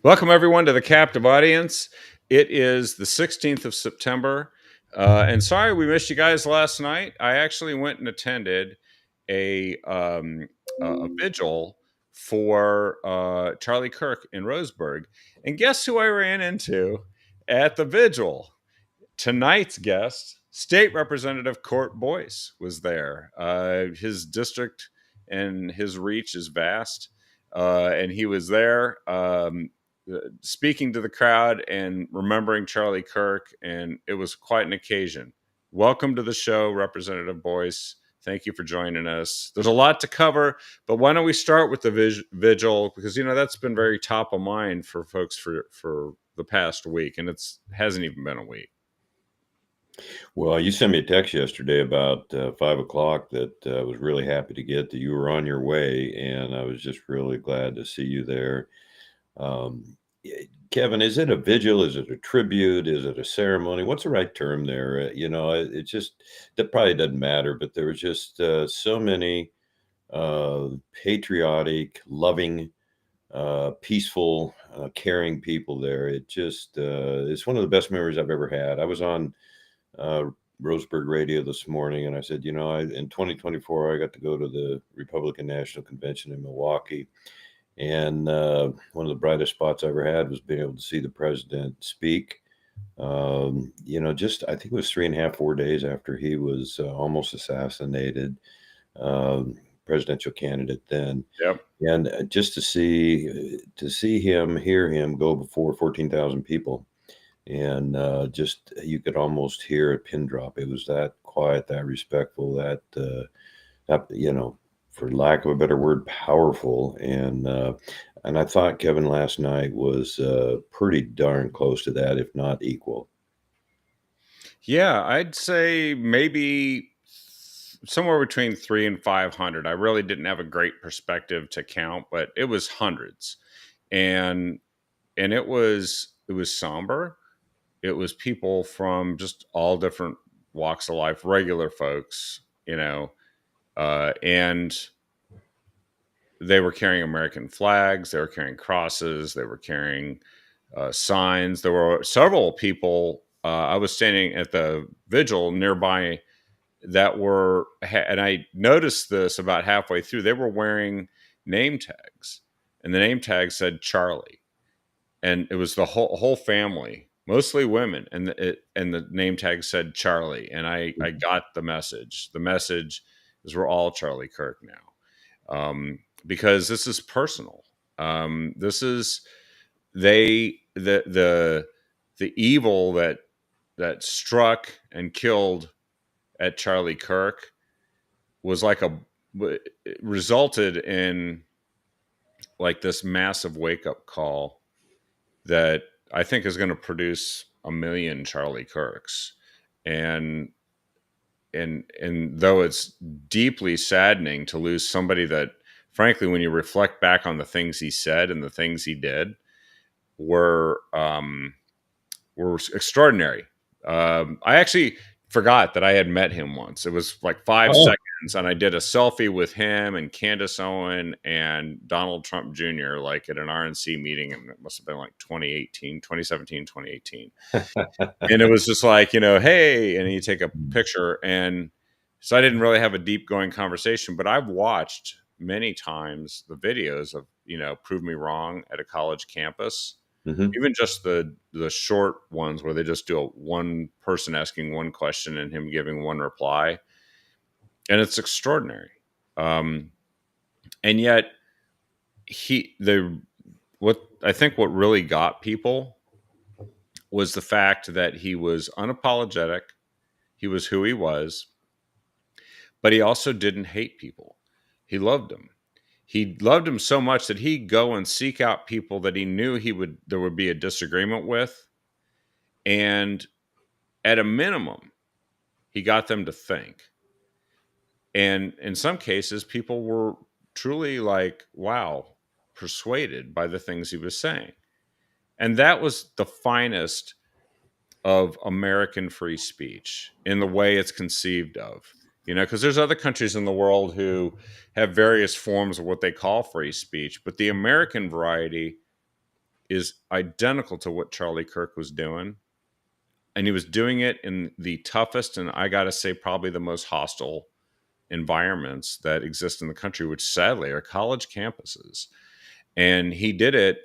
Welcome, everyone, to the Captive Audience. It is the 16th of September. And sorry we missed you guys last night. I actually went and attended a vigil for Charlie Kirk in Roseburg. And guess who I ran into at the vigil? Tonight's guest, State Representative Court Boyce, was there. His district and his reach is vast. And he was there. Speaking to the crowd and remembering Charlie Kirk, and it was quite an occasion. Welcome to the show, Representative Boyce. Thank you for joining us. There's a lot to cover, but why don't we start with the vigil, because that's been very top of mind for folks for the past week, and it hasn't even been a week. Well, you sent me a text yesterday about 5 o'clock that I was really happy to get that you were on your way, and I was just really glad to see you there. Kevin, is it a vigil? Is it a tribute? Is it a ceremony? What's the right term there? It just, that probably doesn't matter, but there was just so many patriotic, loving, peaceful, caring people there. It's one of the best memories I've ever had. I was on uh, Roseburg Radio this morning, and I said, in 2024, I got to go to the Republican National Convention in Milwaukee. And one of the brightest spots I ever had was being able to see the president speak. I think it was 3.5, 4 days after he was almost assassinated, presidential candidate then. Yep. And just to see him, hear him go before 14,000 people, and just you could almost hear a pin drop. It was that quiet, that respectful, that for lack of a better word, powerful. And I thought Kevin last night was pretty darn close to that, if not equal. Yeah, I'd say maybe somewhere between 3 and 500. I really didn't have a great perspective to count, but it was hundreds, and it was somber. It was people from just all different walks of life, regular folks, and they were carrying American flags, they were carrying crosses, they were carrying signs. There were several people. I was standing at the vigil nearby that and I noticed this about halfway through. They were wearing name tags, and the name tag said Charlie, and it was the whole family, mostly women, and the name tag said Charlie, and I got the message. The message is we're all Charlie Kirk now, because this is personal. This is the evil that struck and killed at Charlie Kirk was resulted in like this massive wake up call that I think is going to produce a million Charlie Kirks. And though it's deeply saddening to lose somebody that, frankly, when you reflect back on the things he said and the things he did, were extraordinary. I actually forgot that I had met him once. It was like 5 seconds, and I did a selfie with him and Candace Owen and Donald Trump Jr. like at an RNC meeting, and it must have been like 2017, 2018. And it was just like, hey, and you take a picture. And so I didn't really have a deep going conversation, but I've watched many times the videos of, Prove Me Wrong at a college campus. Mm-hmm. Even just the short ones where they just do one person asking one question and him giving one reply, and it's extraordinary. And yet, what really got people was the fact that he was unapologetic. He was who he was, but he also didn't hate people. He loved them. He loved him so much that he'd go and seek out people that he knew there would be a disagreement with. And at a minimum, he got them to think. And in some cases, people were truly like, wow, persuaded by the things he was saying. And that was the finest of American free speech in the way it's conceived of. Because there's other countries in the world who have various forms of what they call free speech, but the American variety is identical to what Charlie Kirk was doing. And he was doing it in the toughest, and I got to say, probably the most hostile environments that exist in the country, which sadly are college campuses. And he did it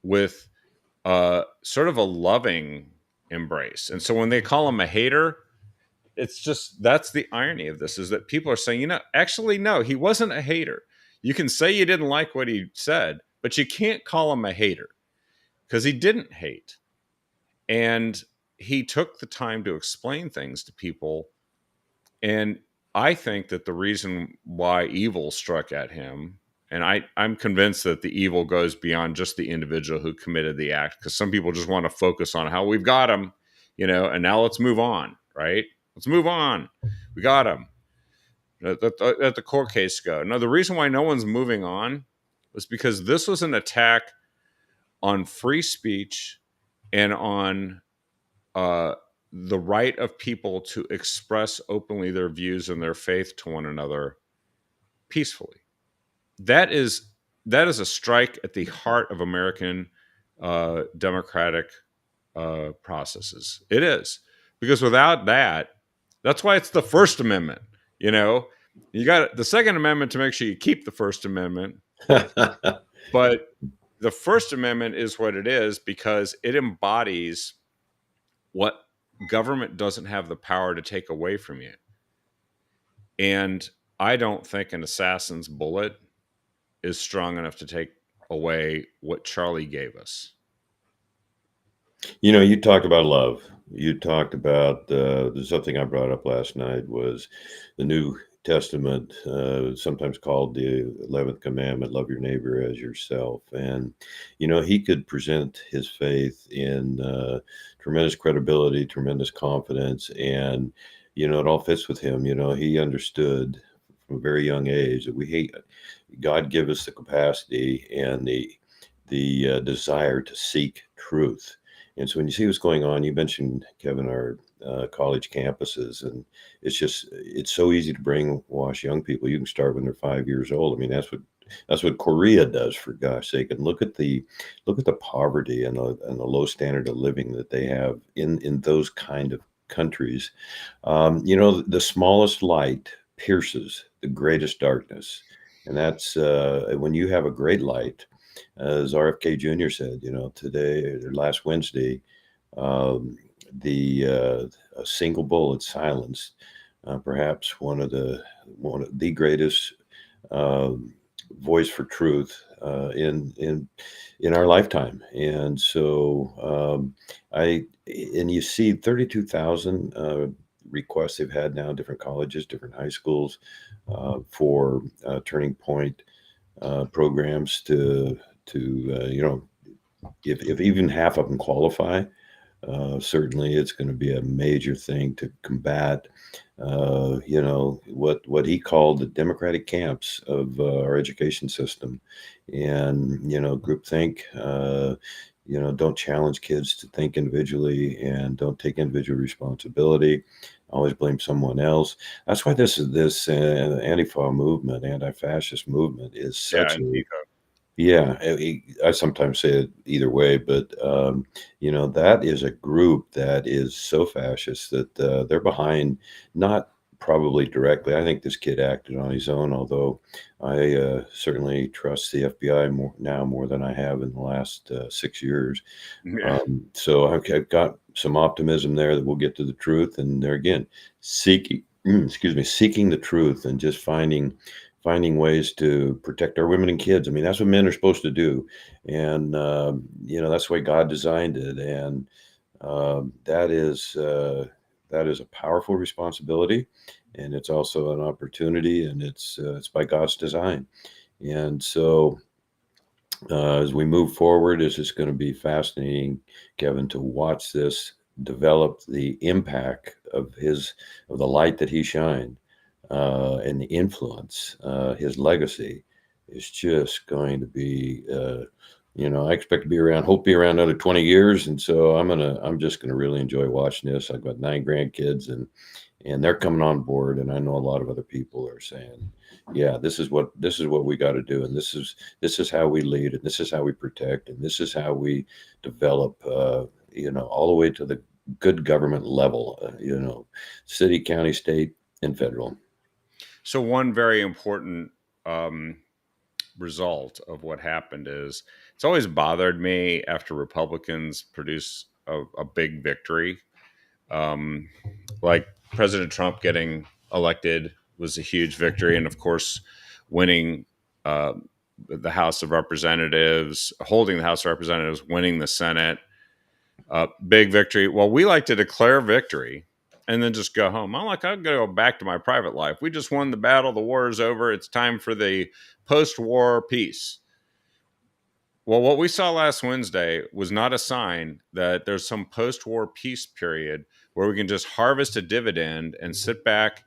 with sort of a loving embrace. And so when they call him a hater, it's just, that's the irony of this, is that people are saying, actually, no, he wasn't a hater. You can say you didn't like what he said, but you can't call him a hater, because he didn't hate. And he took the time to explain things to people. And I think that the reason why evil struck at him, and I'm convinced that the evil goes beyond just the individual who committed the act, because some people just want to focus on how we've got him, and now let's move on, right? Let's move on. We got him. Let the court case go. No, the reason why no one's moving on was because this was an attack on free speech and on the right of people to express openly their views and their faith to one another peacefully. That is a strike at the heart of American democratic processes. It is, because without that, that's why it's the First Amendment. You got the Second Amendment to make sure you keep the First Amendment, but the First Amendment is what it is because it embodies what government doesn't have the power to take away from you. And I don't think an assassin's bullet is strong enough to take away what Charlie gave us. You talked about love. You talked about something I brought up last night was the New Testament, sometimes called the 11th commandment, love your neighbor as yourself. And, he could present his faith in tremendous credibility, tremendous confidence. And, it all fits with him. He understood from a very young age that God give us the capacity and the desire to seek truth. And so when you see what's going on, you mentioned, Kevin, our college campuses, and it's so easy to brainwash young people. You can start when they're 5 years old. I mean, that's what Korea does, for gosh sake. And look at the poverty and the low standard of living that they have in those kind of countries. The smallest light pierces the greatest darkness. And that's when you have a great light, as RFK Jr. said, today or last Wednesday, a single bullet silenced perhaps one of the greatest voice for truth in our lifetime. And so you see 32,000 requests they've had now, different colleges, different high schools, for Turning Point programs to if even half of them qualify, certainly it's going to be a major thing to combat, what he called the democratic camps of our education system, and, groupthink. Don't challenge kids to think individually and don't take individual responsibility. Always blame someone else. That's why this Antifa movement, anti-fascist movement, is such I sometimes say it either way, but that is a group that is so fascist that they're behind, not probably directly. I think this kid acted on his own, although I certainly trust the FBI more than I have in the last 6 years. Yeah. So I've got some optimism there that we'll get to the truth, and there again, seeking the truth and just finding ways to protect our women and kids. I mean, that's what men are supposed to do. And, that's the way God designed it. And that is a powerful responsibility. And it's also an opportunity, and it's by God's design. And so as we move forward, it's just going to be fascinating, Kevin, to watch this develop, the impact of the light that he shined. And the influence, his legacy is just going to be, I expect to hope be around another 20 years. And so I'm just going to really enjoy watching this. I've got 9 grandkids, and and they're coming on board. And I know a lot of other people are saying, yeah, this is what we got to do, and this is how we lead, and this is how we protect, and this is how we develop, all the way to the good government level, city, county, state, and federal. So one very important result of what happened is it's always bothered me after Republicans produce a big victory. Um, like President Trump getting elected was a huge victory, and of course, winning uh, the House of Representatives, holding the House of Representatives, winning the Senate, big victory. Well, we like to declare victory and then just go home. I'm like, I'm going to go back to my private life. We just won the battle. The war is over. It's time for the post-war peace. Well, what we saw last Wednesday was not a sign that there's some post-war peace period where we can just harvest a dividend and sit back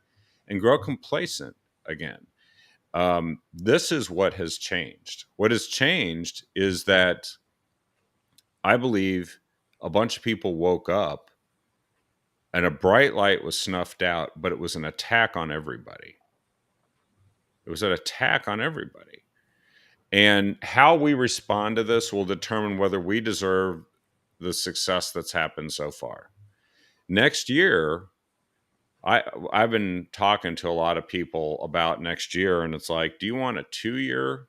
and grow complacent again. This is what has changed. What has changed is that I believe a bunch of people woke up and a bright light was snuffed out, but it was an attack on everybody. It was an attack on everybody. And how we respond to this will determine whether we deserve the success that's happened so far. Next year, I've been talking to a lot of people about next year, and it's like, do you want a 2-year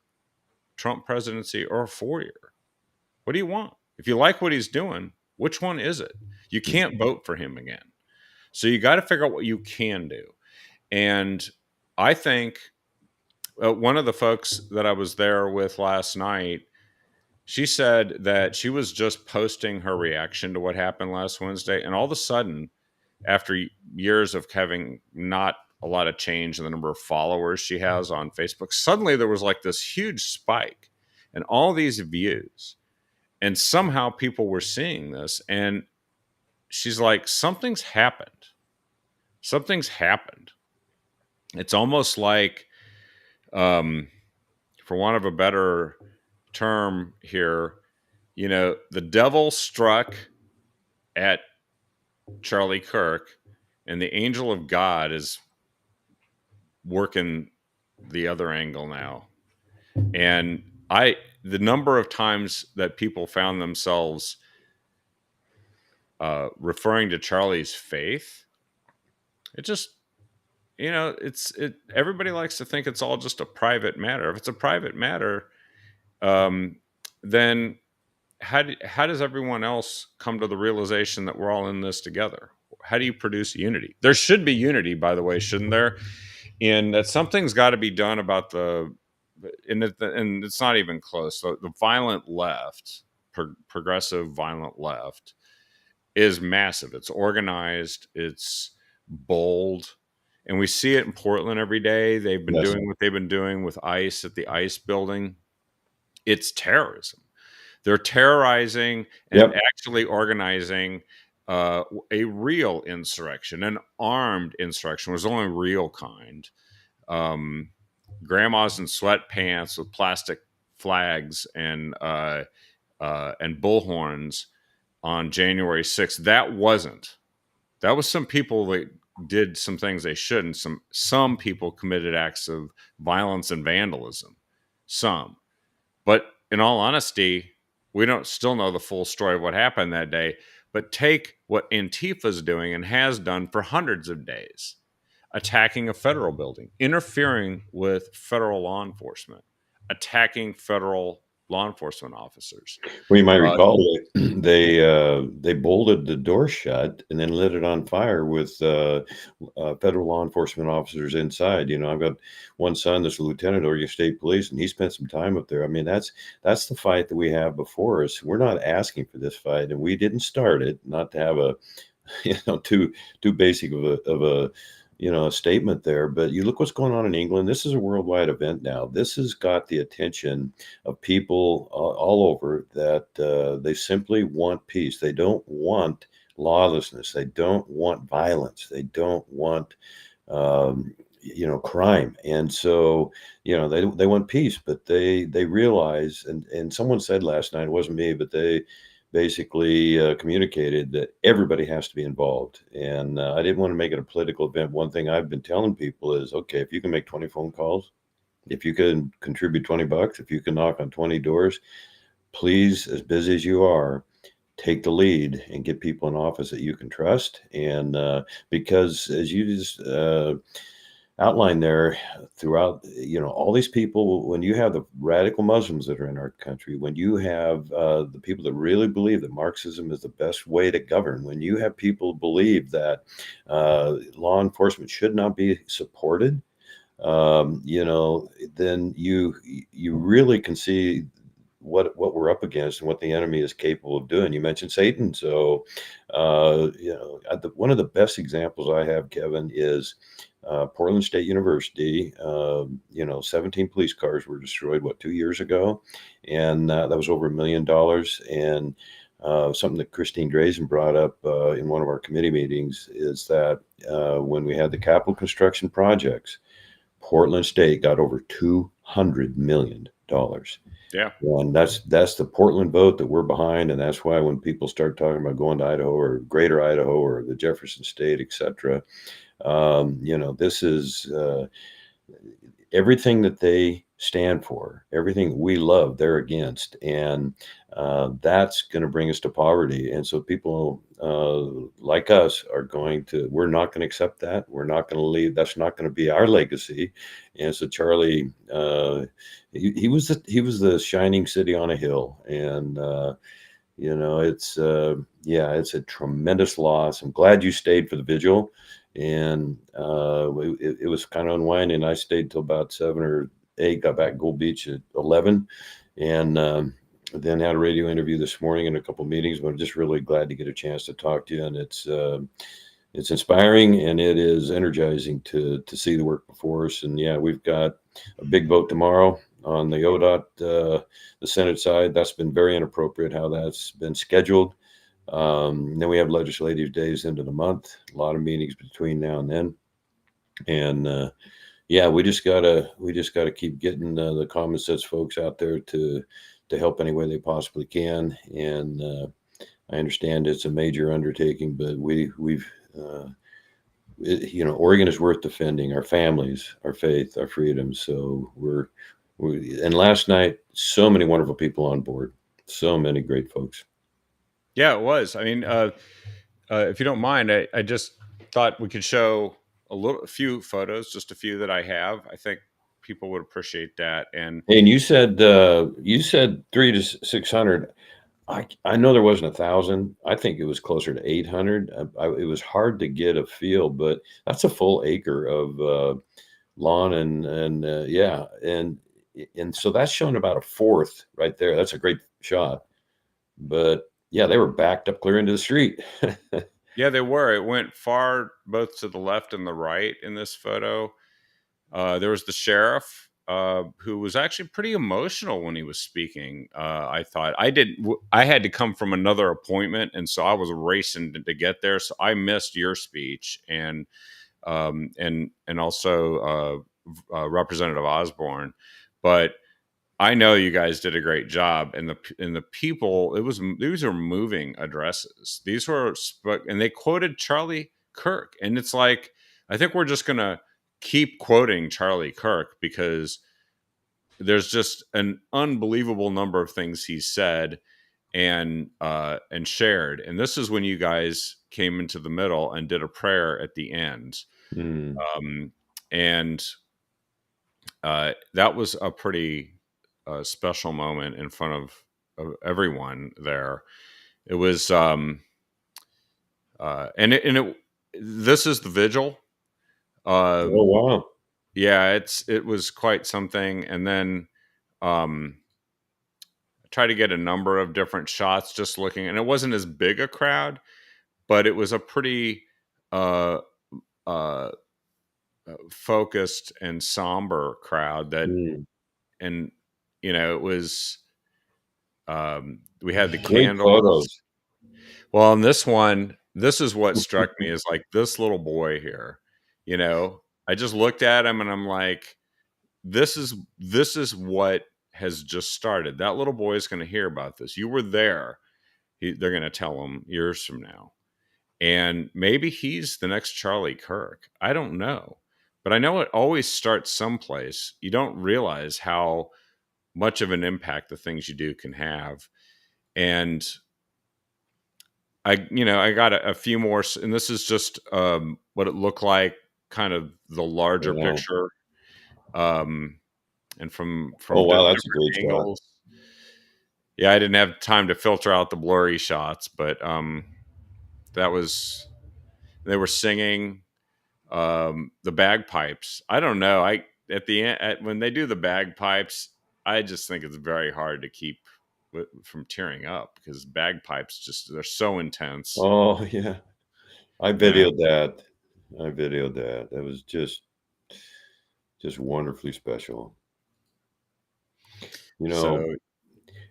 Trump presidency or a 4-year? What do you want? If you like what he's doing, which one is it? You can't vote for him again. So you got to figure out what you can do. And I think one of the folks that I was there with last night, she said that she was just posting her reaction to what happened last Wednesday. And all of a sudden, after years of having not a lot of change in the number of followers she has on Facebook, suddenly there was like this huge spike and all these views. And somehow people were seeing this. And she's like, something's happened. Something's happened. It's almost like, for want of a better term here, the devil struck at Charlie Kirk, and the angel of God is working the other angle now. And the number of times that people found themselves referring to Charlie's faith, it just, everybody likes to think it's all just a private matter. If it's a private matter, then how does everyone else come to the realization that we're all in this together? How do you produce unity? There should be unity, by the way, shouldn't there? And that something's got to be done about and it's not even close. The violent left, progressive violent left, is massive. It's organized. It's bold. And we see it in Portland every day. They've been doing what they've been doing with ICE at the ICE building. It's terrorism. They're terrorizing and actually organizing a real insurrection, an armed insurrection. It was the only real kind. Grandmas in sweatpants with plastic flags and bullhorns on January 6th. That was some people that did some things they shouldn't. Some people committed acts of violence and vandalism. Some. But in all honesty, we don't still know the full story of what happened that day. But take what Antifa's doing and has done for hundreds of days, attacking a federal building, interfering with federal law enforcement, attacking federal law enforcement officers. Well, you might recall they bolted the door shut and then lit it on fire with federal law enforcement officers inside. I've got one son that's a lieutenant at Oregon State Police, and he spent some time up there. I mean, that's the fight that we have before us. We're not asking for this fight, and we didn't start it. Not to have a too basic of a a statement there, but you look what's going on in England. This is a worldwide event now. This has got the attention of people all over that they simply want peace. They don't want lawlessness. They don't want violence. They don't want crime. And so they want peace, but they realize, and someone said last night, it wasn't me, but they basically communicated that everybody has to be involved. And I didn't want to make it a political event. One thing I've been telling people is, okay, if you can make 20 phone calls, if you can contribute $20, if you can knock on 20 doors, please, as busy as you are, take the lead and get people in office that you can trust. And because as you just outlined there, throughout, all these people, when you have the radical Muslims that are in our country, when you have the people that really believe that Marxism is the best way to govern, when you have people believe that law enforcement should not be supported, then you really can see what we're up against and what the enemy is capable of doing. You mentioned Satan, so one of the best examples I have, Kevin, is Portland State University. 17 police cars were destroyed 2 years ago, and that was over $1 million. And something that Christine Drazen brought up in one of our committee meetings is that when we had the capital construction projects, Portland State got over $200 million. Yeah. And that's the Portland vote that we're behind, and that's why when people start talking about going to Idaho or Greater Idaho or the Jefferson State, etc., this is everything that they stand for, everything we love, they're against, and that's going to bring us to poverty. And so people like us we're not going to accept that. We're not going to leave. That's not going to be our legacy. And so Charlie, he was the shining city on a hill, and it's it's a tremendous loss. I'm glad you stayed for the vigil, and it was kind of unwinding. I stayed till about 7 or 8, got back Gold Beach at 11, and then had a radio interview this morning and a couple meetings. But I'm just really glad to get a chance to talk to you, and it's inspiring and it is energizing to see the work before us. And we've got a big vote tomorrow on the ODOT, the Senate side. That's been very inappropriate how that's been scheduled. Then we have legislative days into the month, a lot of meetings between now and then. And we just gotta keep getting the common sense folks out there to help any way they possibly can. And I understand it's a major undertaking, but Oregon is worth defending, our families, our faith, our freedoms. So and last night, so many wonderful people on board, so many great folks. Yeah, it was. I mean, if you don't mind, I just thought we could show a few photos, just a few that I have. I think people would appreciate that. And you said 300 to 600. I know there wasn't 1,000. I think it was closer to 800. It was hard to get a feel, but that's a full acre of lawn and so that's showing about a fourth right there. That's a great shot. But they were backed up clear into the street. Yeah, they were. It went far both to the left and the right in this photo. There was the sheriff who was actually pretty emotional when he was speaking. I thought I had to come from another appointment, and so I was racing to get there. So I missed your speech and also Representative Osborne, but I know you guys did a great job, and the people. These were moving addresses. These were, and they quoted Charlie Kirk, and it's like I think we're just gonna keep quoting Charlie Kirk because there's just an unbelievable number of things he said and shared. And this is when you guys came into the middle and did a prayer at the end, and that was a pretty special moment in front of everyone there. It was this is the vigil. Oh wow. Yeah, it was quite something. And then I tried to get a number of different shots just looking, and it wasn't as big a crowd, but it was a pretty focused and somber crowd and it was we had the great candles. Photos. Well, on this one, this is what struck me is like this little boy here, I just looked at him and I'm like, this is what has just started. That little boy is going to hear about this. You were there. They're going to tell him years from now. And maybe he's the next Charlie Kirk. I don't know. But I know it always starts someplace. You don't realize how much of an impact the things you do can have. And I got a few more, and this is just what it looked like, kind of the larger Wow. picture, um, and Oh, from wow, different that's a great shot. angles. Yeah, I didn't have time to filter out the blurry shots, but that was they were singing the bagpipes. I don't know. I at the end when they do the bagpipes, I just think it's very hard to keep from tearing up because bagpipes they're so intense. Oh, yeah. I Yeah. videoed that. I videoed that. That was just wonderfully special. You know, So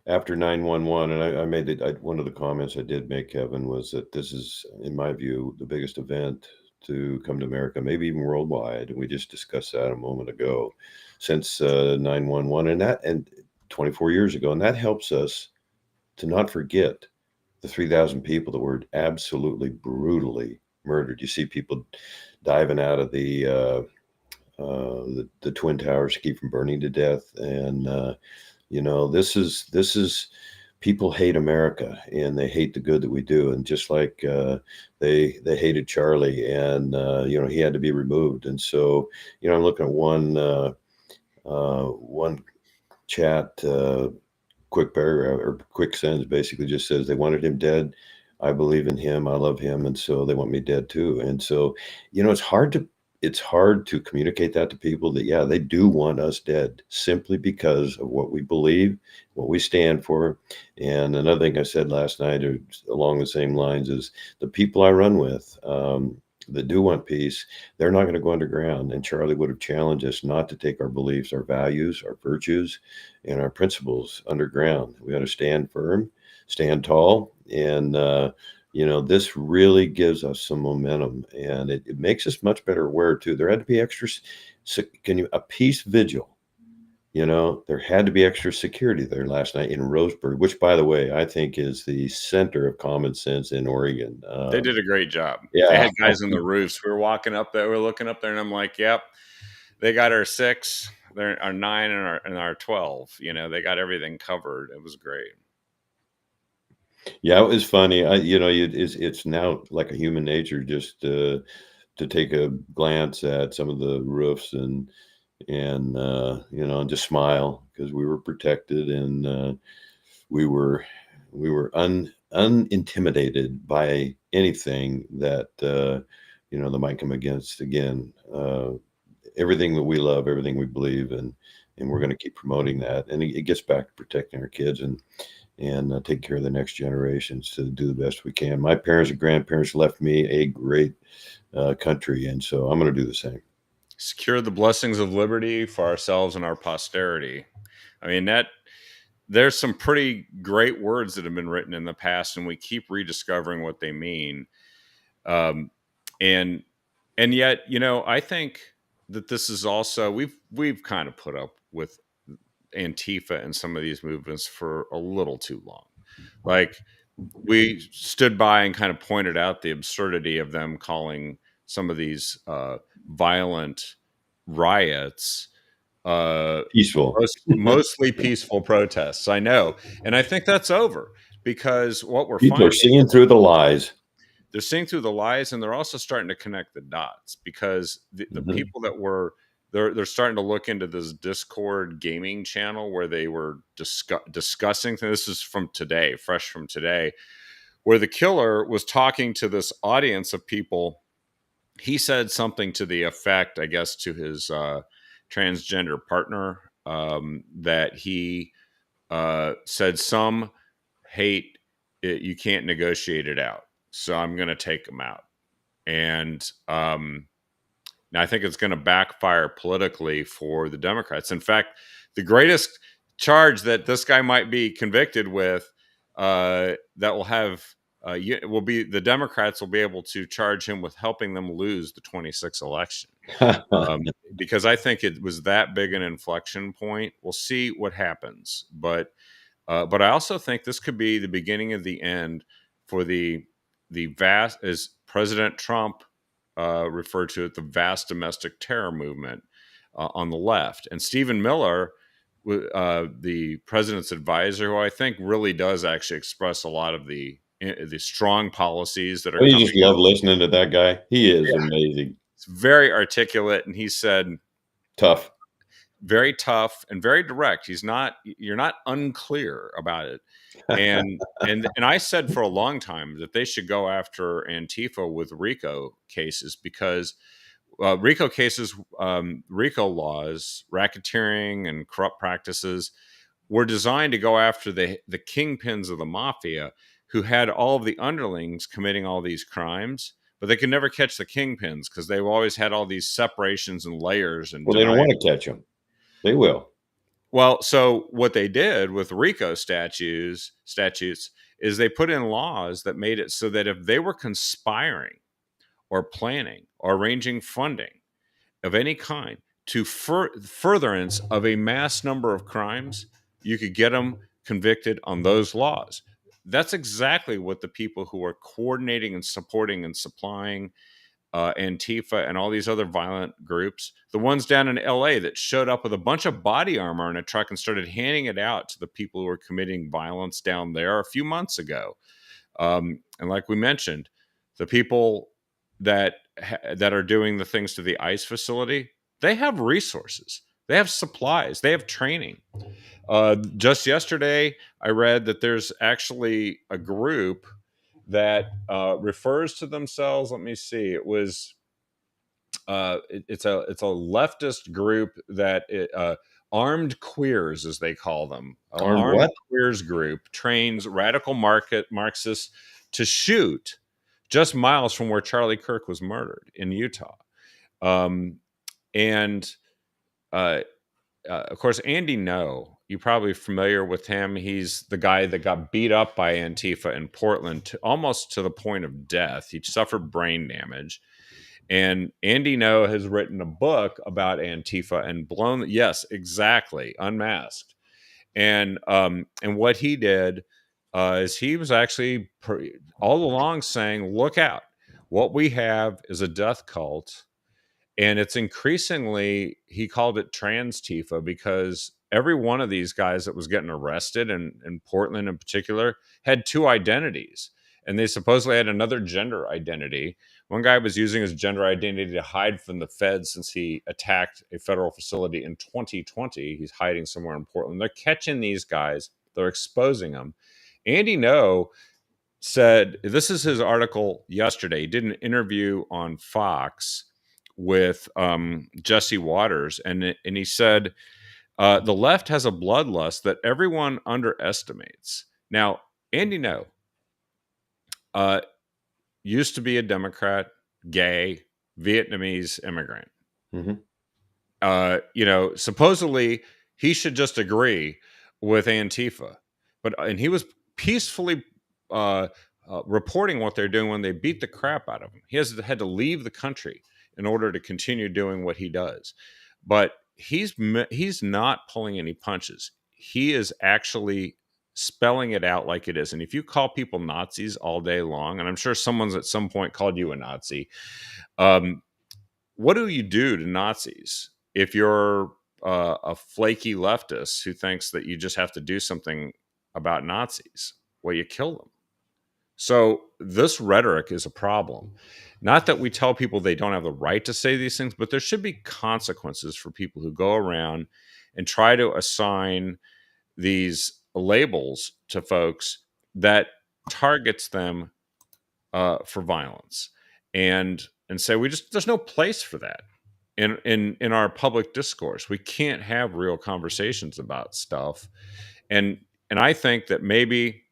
after 911, and I made it, one of the comments I did make, Kevin, was that this is, in my view, the biggest event to come to America, maybe even worldwide. And we just discussed that a moment ago, since 911, and 24 years ago. And that helps us to not forget the 3,000 people that were absolutely brutally murdered. You see people diving out of the twin towers to keep from burning to death, and this is people hate America, and they hate the good that we do, and just like they hated Charlie, and he had to be removed. And so I'm looking at one chat, quick paragraph or quick sentence, basically just says they wanted him dead. I believe in him. I love him, and so they want me dead too. And so, it's hard to communicate that to people, that yeah, they do want us dead, simply because of what we believe, what we stand for. And another thing I said last night, along the same lines, is the people I run with, that do want peace, they're not going to go underground. And Charlie would have challenged us not to take our beliefs, our values, our virtues, and our principles underground. We got to stand firm, stand tall, and this really gives us some momentum, and it makes us much better aware too. There had to be extra. Can you a peace vigil? There had to be extra security there last night in Roseburg, which, by the way, I think is the center of common sense in Oregon. they did a great job. They Yeah, had guys in the roofs. We were walking up there, we were looking up there, and I'm like, "Yep, they got our 6, our 9, and our 12. They got everything covered. It was great." yeah, it was funny. It's now like a human nature just to take a glance at some of the roofs, and just smile, because we were protected, and we were unintimidated by anything that might come against. Again, everything that we love, everything we believe, and we're going to keep promoting that. And it gets back to protecting our kids, and take care of the next generations, to do the best we can. My parents and grandparents left me a great country, and so I'm going to do the same. Secure the blessings of liberty for ourselves and our posterity. I mean, that there's some pretty great words that have been written in the past, and we keep rediscovering what they mean. Um, and yet, I think that this is also we've kind of put up with Antifa and some of these movements for a little too long. Like, we stood by and kind of pointed out the absurdity of them calling some of these violent riots Peaceful. mostly peaceful protests. I know, and I think that's over, because what we're People are finding, seeing through the lies. they're seeing through the lies, and they're also starting to connect the dots, because the Mhm. people that were they're starting to look into this Discord gaming channel where they were discussing things. This is from today, fresh from today, where the killer was talking to this audience of people. He said something to the effect, I guess, to his transgender partner, that he said, some hate it, you can't negotiate it out, so I'm going to take them out. And now I think it's going to backfire politically for the Democrats. In fact, the greatest charge that this guy might be convicted with, that will have will be, the Democrats will be able to charge him with helping them lose the 26th election, because I think it was that big an inflection point. We'll see what happens, but But I also think this could be the beginning of the end for the vast, as President Trump referred to it, the vast domestic terror movement on the left. And Stephen Miller, the president's advisor, who I think really does actually express a lot of the strong policies that are I coming just love out. listening to that guy. He is Yeah, amazing. it's very articulate, and he said Tough. very tough and very direct. You're not unclear about it. And I said for a long time that they should go after Antifa with RICO cases, because RICO cases, RICO laws, racketeering and corrupt practices were designed to go after the kingpins of the mafia, who had all of the underlings committing all these crimes, but they could never catch the kingpins because they've always had all these separations and layers and Well, they don't denied. want to catch him. They will. Well, so what they did with RICO statutes is they put in laws that made it so that if they were conspiring or planning or arranging funding of any kind to furtherance of a mass number of crimes, you could get them convicted on those laws. That's exactly what the people who are coordinating and supporting and supplying Antifa and all these other violent groups, the ones down in LA that showed up with a bunch of body armor in a truck and started handing it out to the people who were committing violence down there a few months ago. And like we mentioned, the people that are doing the things to the ICE facility, they have resources, they have supplies, they have training. Just yesterday, I read that there's actually a group that refers to themselves. Let me see. It was it's a leftist group that armed queers, as they call them. Armed Armed what? queers group trains radical Marxists to shoot just miles from where Charlie Kirk was murdered in Utah. Um, and of course, Andy No, you're probably familiar with him. He's the guy that got beat up by Antifa in Portland almost to the point of death. He suffered brain damage. And Andy No has written a book about Antifa and blown, yes, exactly, unmasked. And what he did is he was actually all along saying, look out, what we have is a death cult, and it's increasingly, he called it trans Tifa, because every one of these guys that was getting arrested in Portland in particular had two identities, and they supposedly had another gender identity. One guy was using his gender identity to hide from the feds since he attacked a federal facility in 2020. He's hiding somewhere in Portland. They're catching these guys, they're exposing them. Andy No said, this is his article yesterday. He did an interview on Fox with Jesse Waters, and he said the left has a bloodlust that everyone underestimates. Now, Andy No uh, used to be a Democrat, gay, Vietnamese immigrant. Mm-hmm. Supposedly he should just agree with Antifa, and he was peacefully uh, reporting what they're doing when they beat the crap out of him. He had to leave the country in order to continue doing what he does. But he's not pulling any punches. He is actually spelling it out like it is. And if you call people Nazis all day long, and I'm sure someone's at some point called you a Nazi, um, what do you do to Nazis if you're a flaky leftist who thinks that you just have to do something about Nazis? Well, you kill them. So this rhetoric is a problem. Not that we tell people they don't have the right to say these things, but there should be consequences for people who go around and try to assign these labels to folks that targets them for violence, and say there's no place for that in our public discourse. We can't have real conversations about stuff, and I think that maybe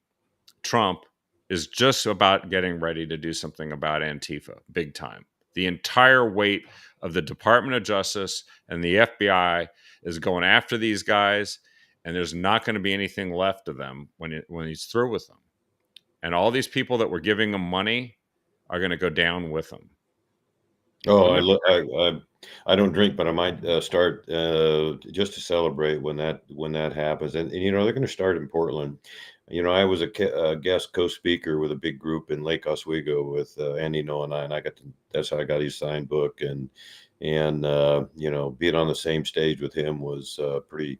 Trump is just about getting ready to do something about Antifa big time. The entire weight of the Department of Justice and the FBI is going after these guys, and there's not going to be anything left of them when he's through with them. And all these people that were giving him money are going to go down with him. Oh, I'm I I don't drink, but I might start just to celebrate when that happens. And you know they're going to start in Portland. You know, I was a guest co-speaker with a big group in Lake Oswego with Andy Noah and I got to, that's how I got his signed book and you know being on the same stage with him was pretty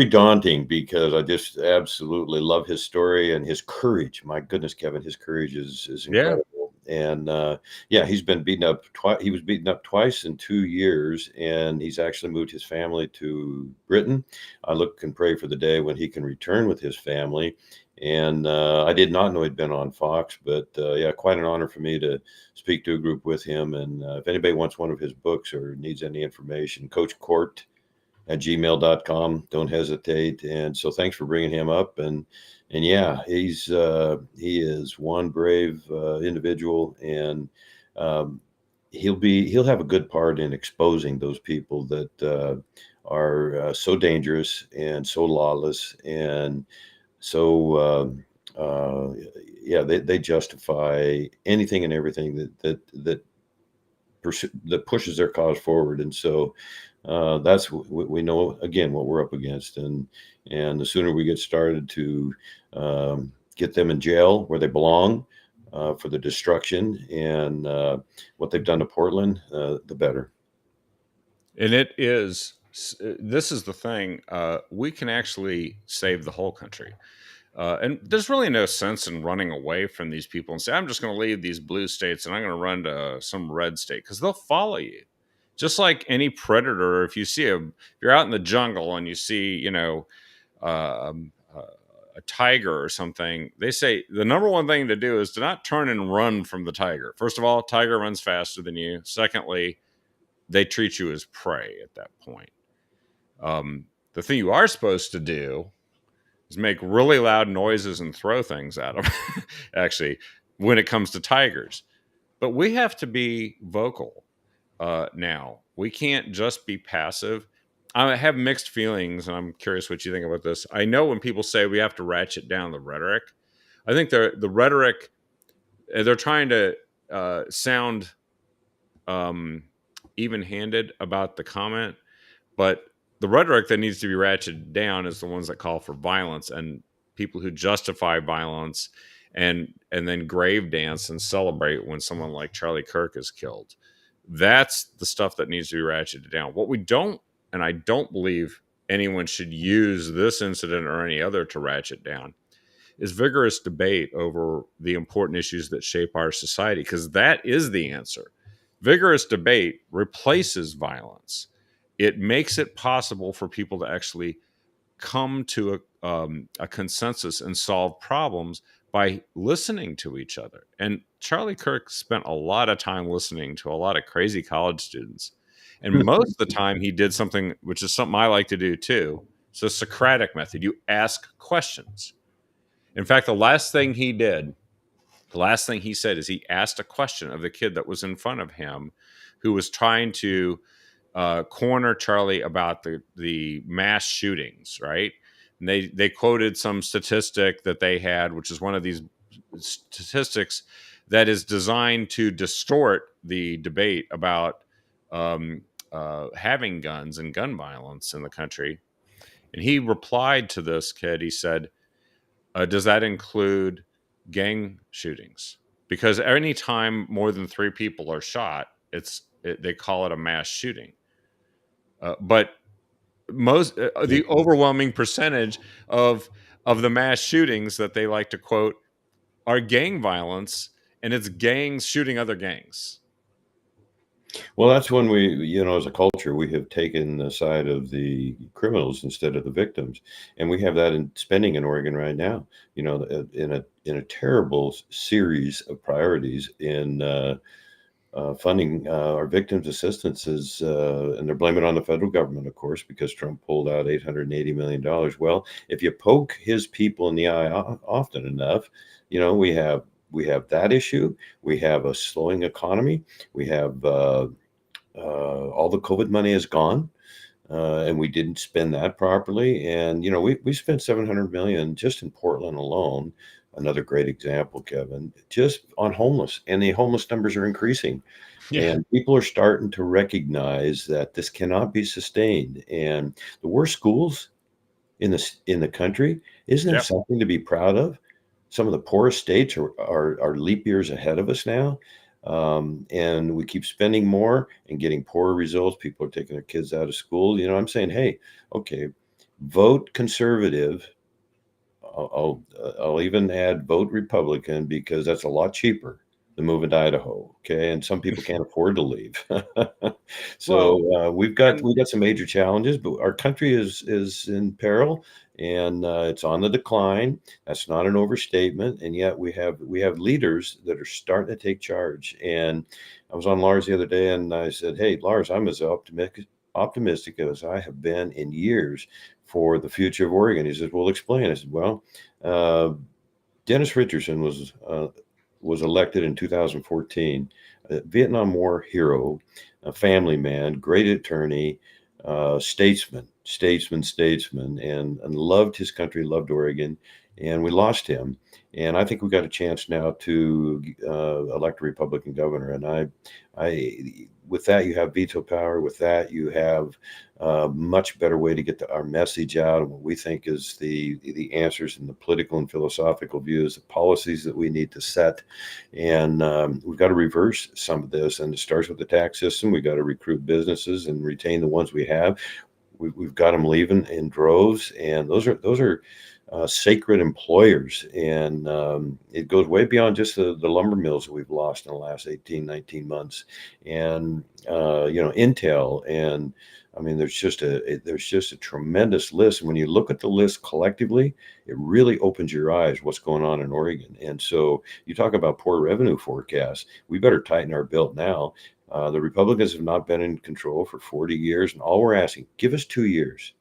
daunting because I just absolutely love his story and his courage. My goodness, Kevin, his courage is Yeah. incredible. And yeah, he's been beaten up twice. He was beaten up twice in 2 years, and he's actually moved his family to Britain. I look and pray for the day when he can return with his family. And I did not know he'd been on Fox, but yeah, quite an honor for me to speak to a group with him. And if anybody wants one of his books or needs any information, Coach Court at gmail.com. Don't hesitate. And so thanks for bringing him up. And yeah, he is one brave individual, and um, he'll have a good part in exposing those people that are so dangerous and so lawless and so yeah, they justify anything and everything that pushes their cause forward. And so that's we know again what we're up against, and the sooner we get started to get them in jail where they belong for the destruction and what they've done to Portland, the better. And it is, this is the thing, we can actually save the whole country. And there's really no sense in running away from these people and say, I'm just going to leave these blue states and I'm going to run to some red state, because they'll follow you. Just like any predator, if you see if you're out in the jungle and you see, you know, a tiger or something, they say the number one thing to do is to not turn and run from the tiger. First of all, tiger runs faster than you. Secondly, they treat you as prey at that point. The thing you are supposed to do is make really loud noises and throw things at them, actually, when it comes to tigers. But we have to be vocal now. We can't just be passive. I have mixed feelings, and I'm curious what you think about this. I know when people say we have to ratchet down the rhetoric, I think the rhetoric, they're trying to sound even-handed about the comment, but the rhetoric that needs to be ratcheted down is the ones that call for violence and people who justify violence and then grave dance and celebrate when someone like Charlie Kirk is killed. That's the stuff that needs to be ratcheted down. What we don't, and I don't believe anyone should use this incident or any other to ratchet down, is vigorous debate over the important issues that shape our society, because that is the answer. Vigorous debate replaces violence. It makes it possible for people to actually come to a consensus and solve problems by listening to each other. And Charlie Kirk spent a lot of time listening to a lot of crazy college students. And most of the time, he did something, which is something I like to do too. It's the Socratic method. You ask questions. In fact, the last thing he said is he asked a question of the kid that was in front of him who was trying to corner Charlie about the mass shootings, right? And they quoted some statistic that they had, which is one of these statistics that is designed to distort the debate about having guns and gun violence in the country. And he replied to this kid. He said, does that include gang shootings? Because any time more than 3 people are shot, they call it a mass shooting. But the overwhelming percentage of the mass shootings that they like to quote are gang violence, and it's gangs shooting other gangs. Well, that's when we, you know, as a culture, we have taken the side of the criminals instead of the victims, and we have that in spending in Oregon right now. You know, in a terrible series of priorities in funding our victims' assistances, and they're blaming it on the federal government, of course, because Trump pulled out $880 million. Well, if you poke his people in the eye often enough, you know, we have that issue. We have a slowing economy. We have all the COVID money is gone. and we didn't spend that properly. And we spent 700 million just in Portland alone. Another great example, Kevin, just on homeless, and the homeless numbers are increasing. Yeah. And people are starting to recognize that this cannot be sustained. And the worst schools in the country, isn't that Yep. something to be proud of? Some of the poorest states are leap years ahead of us now. And we keep spending more and getting poorer results. People are taking their kids out of school. I'm saying, hey, okay, vote conservative. I'll even add vote Republican because that's a lot cheaper than moving to Idaho. Okay, and some people can't afford to leave. Well, So we've got and some major challenges, but our country is in peril, and it's on the decline. That's not an overstatement, and yet we have leaders that are starting to take charge. And I was on Lars the other day, and I said, "Hey, Lars, I'm as optimistic as I have been in years for the future of Oregon." He says, "Well, explain." I said, "Well, uh, Dennis Richardson was elected in 2014, a Vietnam War hero, a family man, great attorney, statesman, and loved his country, loved Oregon, and we lost him. And I think we got a chance now to elect a Republican governor. And with that, you have veto power. With that, you have a much better way to get our message out and what we think is the answers and the political and philosophical views, the policies that we need to set. And we've got to reverse some of this. And it starts with the tax system. We've got to recruit businesses and retain the ones we have. We've got them leaving in droves, and those are sacred employers. And it goes way beyond just the lumber mills that we've lost in the last 18, 19 months. And Intel, and I mean, there's just a tremendous list. And when you look at the list collectively, it really opens your eyes what's going on in Oregon. And so you talk about poor revenue forecasts. We better tighten our belt now. The Republicans have not been in control for 40 years, and all we're asking, give us 2 years.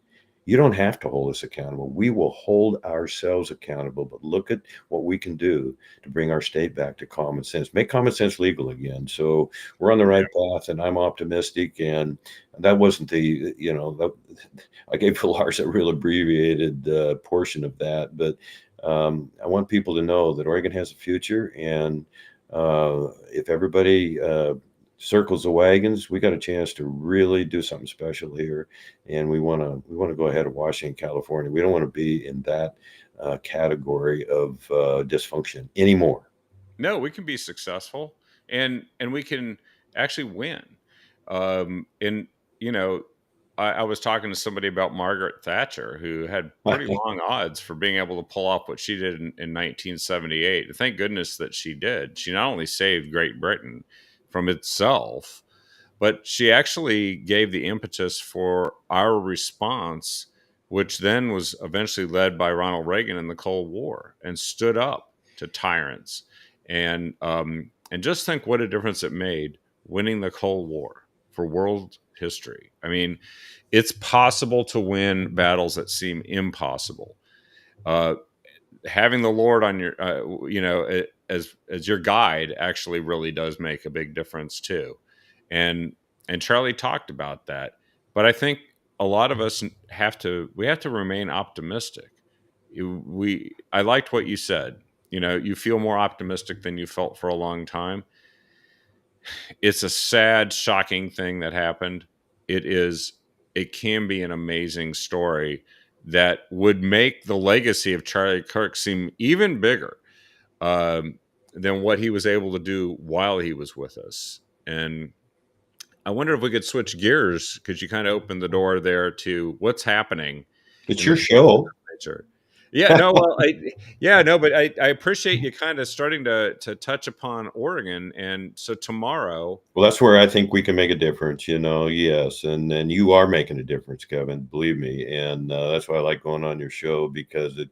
You don't have to hold us accountable. We will hold ourselves accountable, but look at what we can do to bring our state back to common sense, make common sense legal again. So we're on the right path, and I'm optimistic. And that wasn't I gave Lars a real abbreviated portion of that, but I want people to know that Oregon has a future. And if everybody circles the wagons, we got a chance to really do something special here. And we want to go ahead of Washington, California. We don't want to be in that category of dysfunction anymore. no, we can be successful, and we can actually win. And you know, I was talking to somebody about Margaret Thatcher, who had pretty long odds for being able to pull off what she did in 1978. Thank goodness that she did. She not only saved Great Britain from itself, but she actually gave the impetus for our response, which then was eventually led by Ronald Reagan in the Cold War, and stood up to tyrants. And just think what a difference it made winning the Cold War for world history. I mean, it's possible to win battles that seem impossible. Uh, Having the Lord on your, as your guide actually really does make a big difference too. And Charlie talked about that, but I think a lot of us have to remain optimistic. I liked what you said. You feel more optimistic than you felt for a long time. It's a sad, shocking thing that happened. It is. It can be an amazing story that would make the legacy of Charlie Kirk seem even bigger um, than what he was able to do while he was with us. And I wonder if we could switch gears because you kind of opened the door there to what's happening It's in the your show. legislature. Yeah, no, well, yeah, no, but I appreciate you kind of starting to touch upon Oregon. And so tomorrow, Well, that's where I think we can make a difference, yes. And you are making a difference, Kevin, believe me. And that's why I like going on your show, because it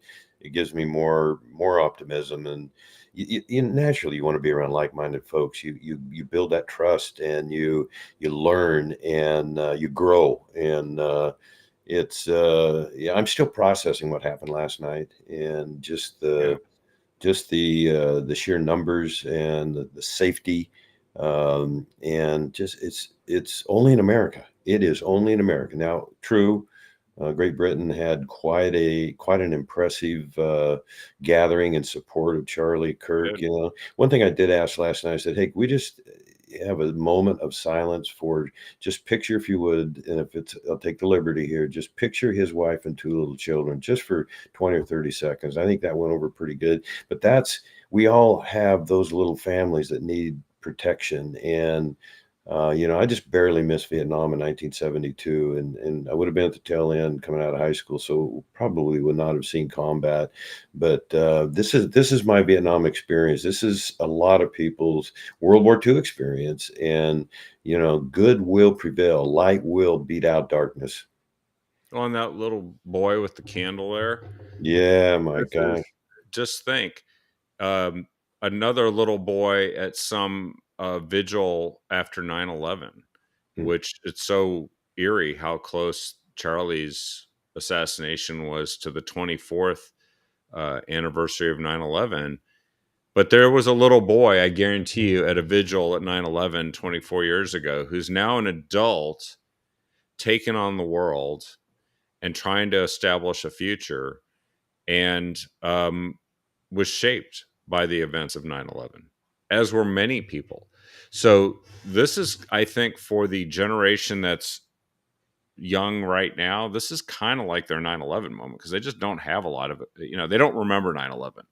gives me more optimism. And naturally, you want to be around like-minded folks. You build that trust, and you learn, and you grow. And yeah, I'm still processing what happened last night, and just yeah, the sheer numbers and the safety. And just it's only in America. It is only in America. Now, true, Great Britain had quite an impressive gathering in support of Charlie Kirk. Good. You know, one thing I did ask last night, I said, "Hey, can we just have a moment of silence for just picture, if you would, and if it's, I'll take the liberty here, just picture his wife and two little children, just for 20 or 30 seconds." I think that went over pretty good. But that's we all have those little families that need protection, and I just barely missed Vietnam in 1972, and I would have been at the tail end coming out of high school, so probably would not have seen combat. But this is my Vietnam experience. This is a lot of people's World War II experience, and good will prevail. Light will beat out darkness. On that little boy with the candle there. Yeah, my This is, gosh. just think, um, another little boy at some vigil after 9/11, Mm. which it's so eerie how close Charlie's assassination was to the 24th anniversary of 9/11. But there was a little boy, I guarantee you, at a vigil at 9/11 24 years ago, who's now an adult taking on the world and trying to establish a future, and was shaped by the events of 9/11, as were many people. So this is, I think, for the generation that's young right now, this is kind of like their 9/11 moment, because they just don't have a lot of it. They don't remember 9/11.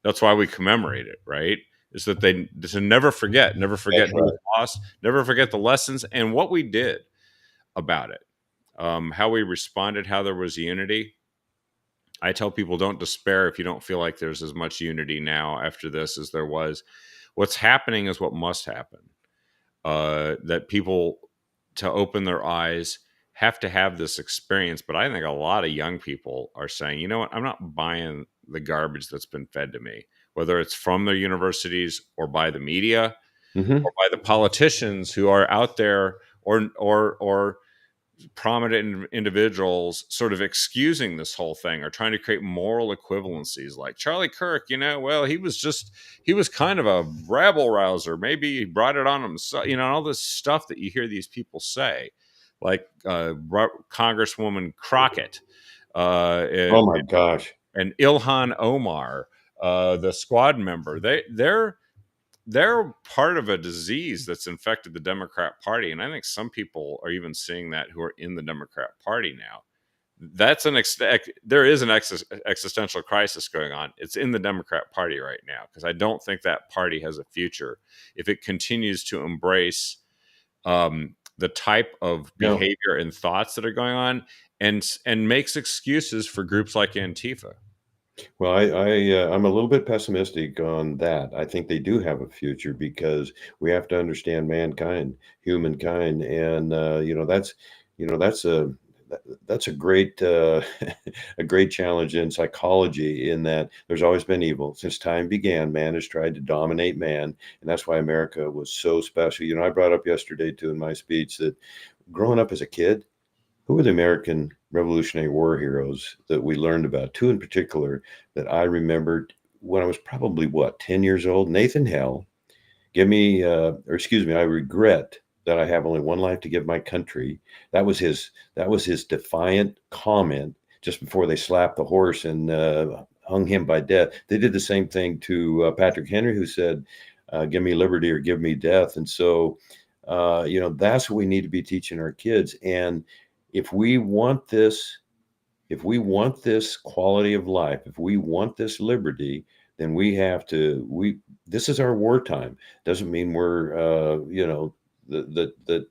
That's why we commemorate it, right? Is that they to never forget That's who was right. lost, never forget the lessons and what we did about it, how we responded, how there was unity. I tell people, don't despair if you don't feel like there's as much unity now after this as there was. What's happening is what must happen. That people, to open their eyes, have to have this experience. But I think a lot of young people are saying, you know what, I'm not buying the garbage that's been fed to me, whether it's from their universities or by the media Hmm. or by the politicians who are out there, or prominent individuals sort of excusing this whole thing or trying to create moral equivalencies, like Charlie Kirk. Well, he was kind of a rabble rouser, maybe he brought it on himself, all this stuff that you hear these people say, like Congresswoman Crockett, Oh my gosh. and Ilhan Omar, the squad member. They're part of a disease that's infected the Democrat Party, and I think some people are even seeing that who are in the Democrat Party now. There is an existential crisis going on. It's in the Democrat Party right now, because I don't think that party has a future if it continues to embrace the type of No. behavior and thoughts that are going on, and makes excuses for groups like Antifa. Well, I'm a little bit pessimistic on that. I think they do have a future because we have to understand mankind, humankind, and that's that's a great a great challenge in psychology. In that, there's always been evil since time began. Man has tried to dominate man, and that's why America was so special. I brought up yesterday too in my speech that growing up as a kid, who were the American Revolutionary War heroes that we learned about? Two in particular that I remembered when I was probably, what, 10 years old? Nathan Hale, I regret that I have only one life to give my country. That was his defiant comment just before they slapped the horse and hung him by death. They did the same thing to Patrick Henry, who said, "Give me liberty or give me death." And so, that's what we need to be teaching our kids. And if we want this, if we want this quality of life, if we want this liberty, then we have to. We This is our wartime. Doesn't mean we're the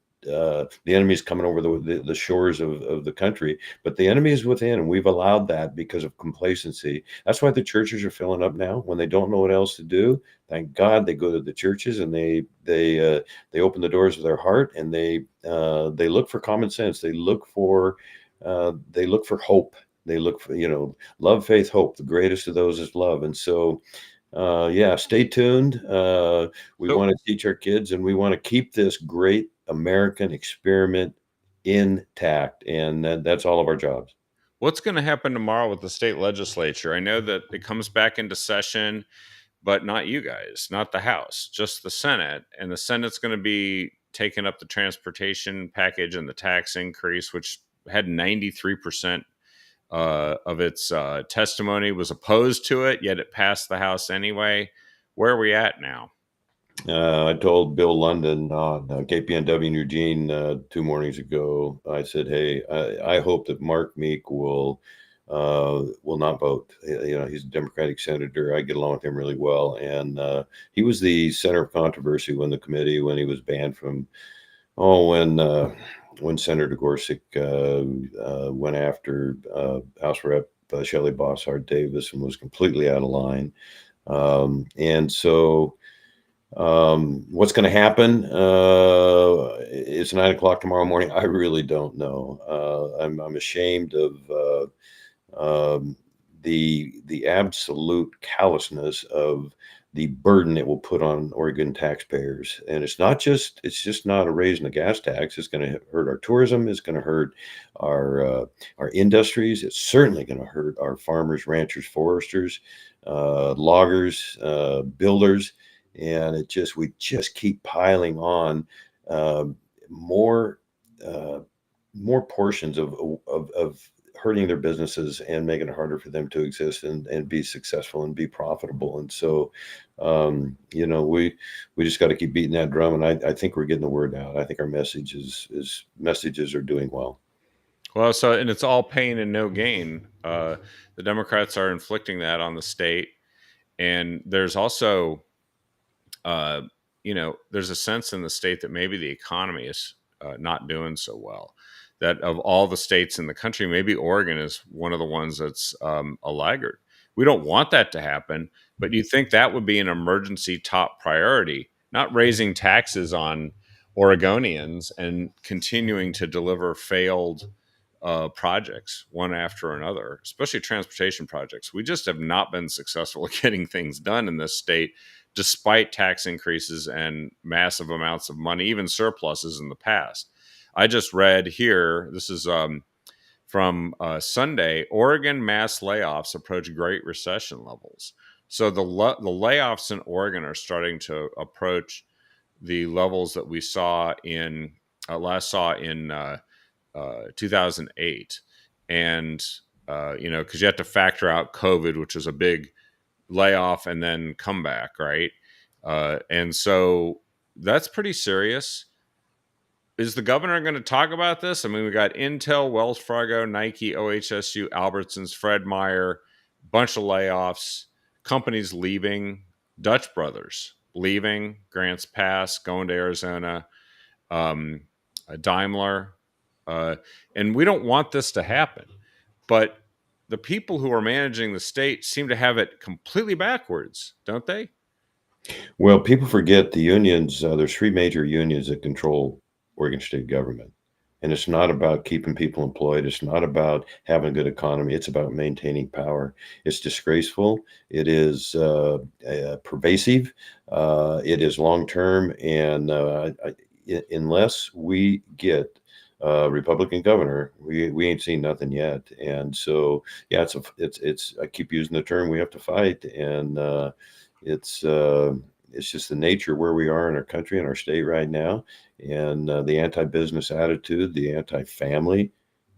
enemy is coming over the shores of the country, but the enemy is within, and we've allowed that because of complacency. That's why the churches are filling up now when they don't know what else to do. Thank God they go to the churches, and they open the doors of their heart, and they look for common sense. They look for hope. They look for, love, faith, hope. The greatest of those is love. And so, yeah, stay tuned. We So want to teach our kids, and we want to keep this great American experiment intact. And that's all of our jobs. what's going to happen tomorrow with the state legislature? I know that it comes back into session. but not you guys, not the House, just the Senate. And the Senate's going to be taking up the transportation package and the tax increase, which had 93% of its testimony was opposed to it, yet it passed the House anyway. Where are we at now? I told Bill London on KPNW in Eugene 2 mornings ago. I said, "Hey, I hope that Mark Meek will not vote. He's a Democratic senator. I get along with him really well, and he was the center of controversy when he was banned from when Senator Gorsuch went after House Rep Shelley Bossard Davis and was completely out of line, and so." What's going to happen? It's 9 o'clock tomorrow morning. I really don't know. I'm ashamed of the absolute callousness of the burden it will put on Oregon taxpayers. And it's just not a raise in the gas tax. It's going to hurt our tourism. It's going to hurt our industries. It's certainly going to hurt our farmers, ranchers, foresters, loggers, builders. And we just keep piling on more portions of hurting their businesses and making it harder for them to exist and be successful and be profitable. And so, we just got to keep beating that drum. And I think we're getting the word out. I think our messages are doing well. Well, and it's all pain and no gain. The Democrats are inflicting that on the state. And there's also, there's a sense in the state that maybe the economy is not doing so well. That of all the states in the country, maybe Oregon is one of the ones that's a laggard. We don't want that to happen, but you think that would be an emergency top priority, not raising taxes on Oregonians and continuing to deliver failed projects one after another, especially transportation projects. We just have not been successful at getting things done in this state, despite tax increases and massive amounts of money, even surpluses in the past. I just read here, this is from Sunday, Oregon mass layoffs approach Great Recession levels. So the layoffs in Oregon are starting to approach the levels that we last saw in 2008. And, because you have to factor out COVID, which was a big layoff and then comeback, right? And so that's pretty serious. Is the governor going to talk about this? I mean, we got Intel, Wells Fargo, Nike, OHSU, Albertsons, Fred Meyer, bunch of layoffs, companies leaving, Dutch Brothers leaving, Grants Pass, going to Arizona, Daimler. And we don't want this to happen. But the people who are managing the state seem to have it completely backwards, don't they? Well, people forget the unions. There's 3 major unions that control Oregon state government. And it's not about keeping people employed. It's not about having a good economy. It's about maintaining power. It's disgraceful. It is pervasive. It is long-term. And unless we get a Republican governor, we ain't seen nothing yet. And so, yeah, I keep using the term, we have to fight. And it's just the nature where we are in our country and our state right now, and the anti-business attitude, the anti-family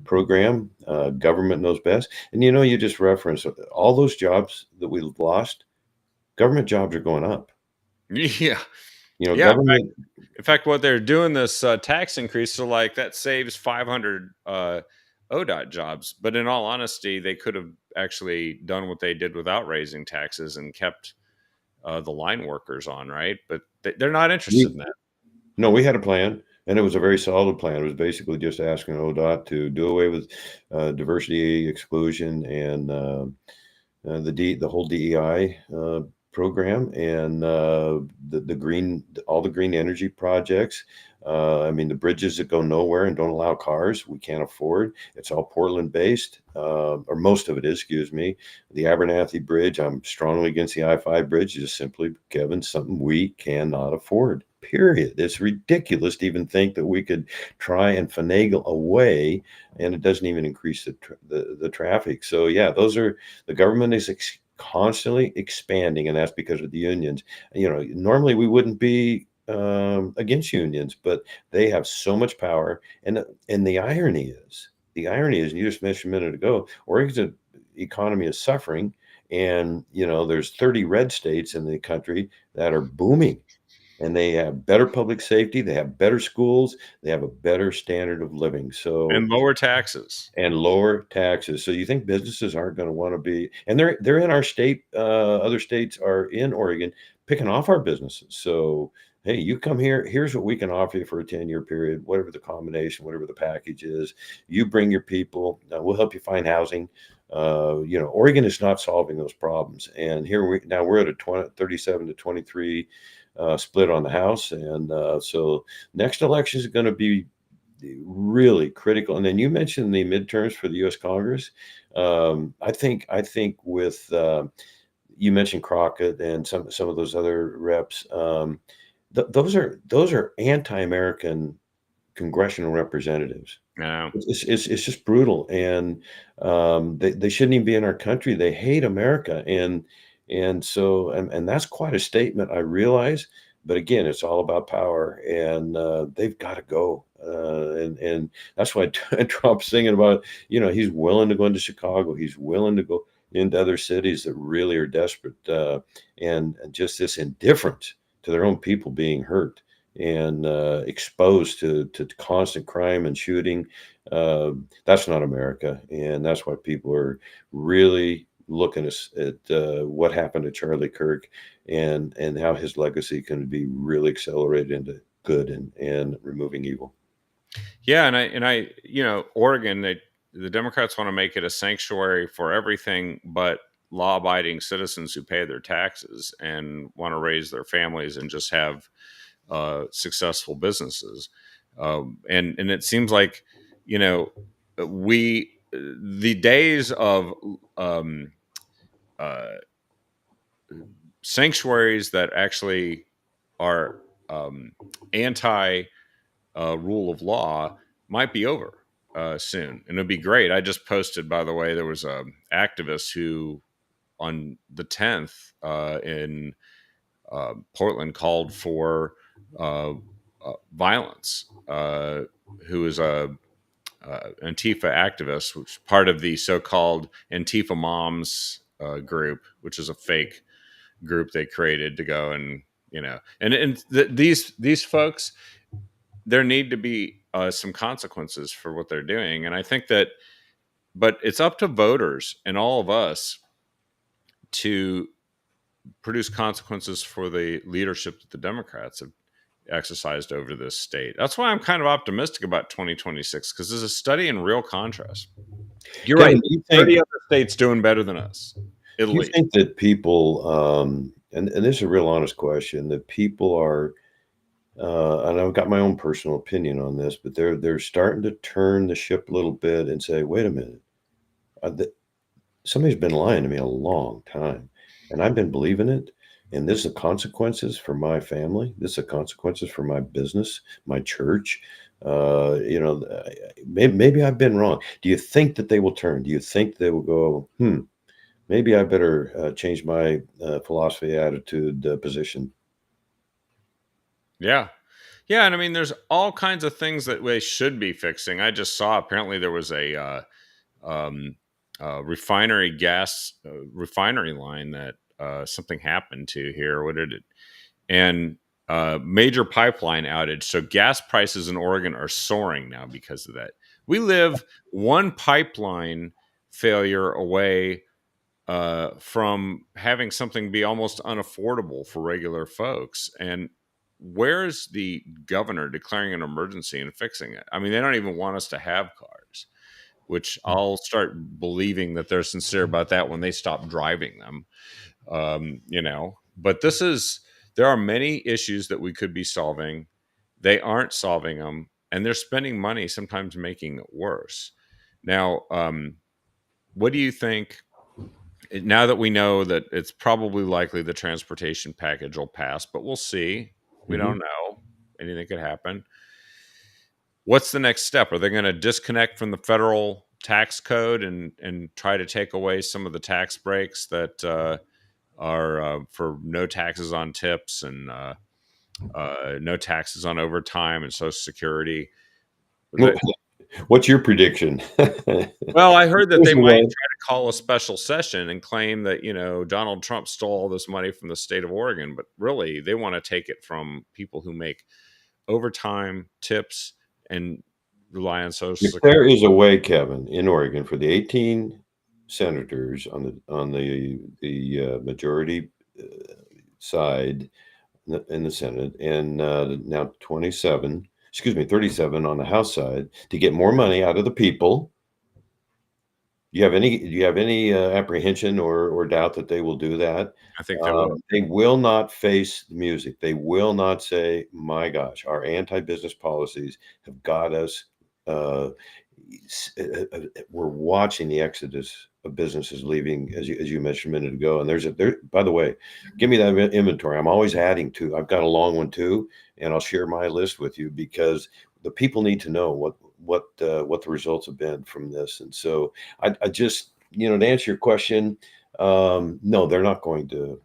program. Government knows best. And you just referenced all those jobs that we lost. Government jobs are going up. Yeah. Government. In fact, what they're doing this tax increase, so like that saves 500 ODOT jobs. But in all honesty, they could have actually done what they did without raising taxes and kept the line workers on, right? But they're not interested in that. No, we had a plan, and it was a very solid plan. It was basically just asking ODOT to do away with diversity exclusion and the whole DEI program and all the green energy projects. I mean, the bridges that go nowhere and don't allow cars, we can't afford. It's all Portland based, or most of it is, excuse me. The Abernathy Bridge, I'm strongly against the I-5 bridge, just simply, Kevin, something we cannot afford, period. It's ridiculous to even think that we could try and finagle away, and it doesn't even increase the traffic. So yeah, the government is constantly expanding, and that's because of the unions. Normally we wouldn't be against unions, but they have so much power. And the irony is, you just mentioned a minute ago, Oregon's economy is suffering, and there's 30 red states in the country that are booming, and they have better public safety, they have better schools, they have a better standard of living. So And lower taxes. and lower taxes. So you think businesses aren't going to want to be, and they're in our state, other states are in Oregon picking off our businesses. So hey, you come here, here's what we can offer you for a 10-year period, whatever the combination, whatever the package is. You bring your people, we'll help you find housing. Oregon is not solving those problems. And now we're at a 37 to 23 split on the House. And so next election is going to be really critical. And then you mentioned the midterms for the U.S. Congress. I think with you mentioned Crockett and some of those other reps. Those are anti-American congressional representatives. Yeah. It's just brutal, and they shouldn't even be in our country. They hate America, and that's quite a statement, I realize. But again, it's all about power, and they've got to go. And that's why Trump's singing about, he's willing to go into Chicago, he's willing to go into other cities that really are desperate, and just this indifference to their own people being hurt and exposed to constant crime and shooting. That's not America, and that's why people are really looking at what happened to Charlie Kirk, and how his legacy can be really accelerated into good and removing evil. Yeah, and I, Oregon, the Democrats want to make it a sanctuary for everything but law-abiding citizens who pay their taxes and want to raise their families and just have successful businesses. And it seems like, we the days of uh, sanctuaries that actually are anti rule of law might be over soon, and it'd be great. I just posted, by the way, there was a activist who on the 10th in Portland called for uh, violence. Who is a Antifa activist, which is part of the so-called Antifa Moms group, which is a fake group they created to go and these folks, there need to be some consequences for what they're doing. And I think that, but it's up to voters and all of us to produce consequences for the leadership that the Democrats have exercised over this state. That's why I'm kind of optimistic about 2026, because there's a study in real contrast. You're right. Kevin, do you 30 think other states doing better than us, at do you least. think that people, and this is a real honest question, that people are, and I've got my own personal opinion on this, but they're starting to turn the ship a little bit and say, wait a minute, somebody's been lying to me a long time, and I've been believing it. And this is the consequences for my family. This is the consequences for my business, my church. Maybe I've been wrong. Do you think that they will turn? Do you think they will go, maybe I better change my philosophy, attitude, position? Yeah. Yeah. And I mean, there's all kinds of things that they should be fixing. I just saw apparently there was a um, refinery gas refinery line that something happened to here. What did it? And major pipeline outage. So gas prices in Oregon are soaring now because of that. We live one pipeline failure away from having something be almost unaffordable for regular folks. And where's the governor declaring an emergency and fixing it? I mean, they don't even want us to have cars, which I'll start believing that they're sincere about that when they stop driving them. But there are many issues that we could be solving. They aren't solving them, and they're spending money sometimes making it worse. Now, what do you think? Now that we know that it's probably likely the transportation package will pass, but we'll see. We Mhm. don't know. Anything could happen. What's the next step? Are they going to disconnect from the federal tax code and try to take away some of the tax breaks that are for no taxes on tips and no taxes on overtime and Social Security. What's your prediction? Well, I heard that Here's they the might try one. to call a special session and claim that, Donald Trump stole all this money from the state of Oregon, but really they want to take it from people who make overtime, tips, and rely on Social If Security. there is a way, Kevin, in Oregon for the 18 senators on the majority side in the Senate, and now 37 on the House side, to get more money out of the people. Do you have any apprehension or doubt that they will do that? I think they will. They will not face the music. They will not say, "My gosh, our anti-business policies have got us." Uh, we're watching the exodus of businesses leaving, as you mentioned a minute ago. And there. By the way, give me that inventory. I'm always adding to. I've got a long one too, and I'll share my list with you because the people need to know what the results have been from this. And so I just, to answer your question, no, they're not going to.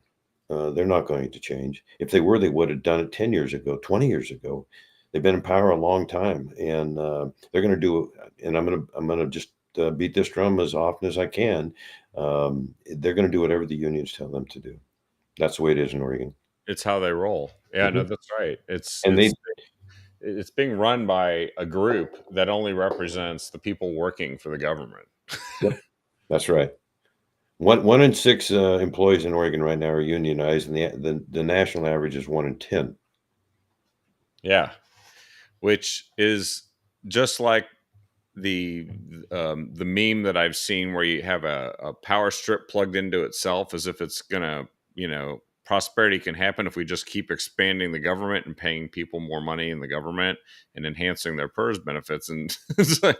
They're not going to change. If they were, they would have done it 10 years ago, 20 years ago. They've been in power a long time, and they're going to do. And I'm gonna just beat this drum as often as I can. They're going to do whatever the unions tell them to do. That's the way it is in Oregon. It's how they roll. Yeah, no, Mhm. that's right. It's And they, it's being run by a group that only represents the people working for the government. yep, that's right. One in six employees in Oregon right now are unionized, and the national average is 1 in 10. Yeah, which is just like the the meme that I've seen where you have a power strip plugged into itself as if it's gonna, prosperity can happen if we just keep expanding the government and paying people more money in the government and enhancing their PERS benefits. And it's like,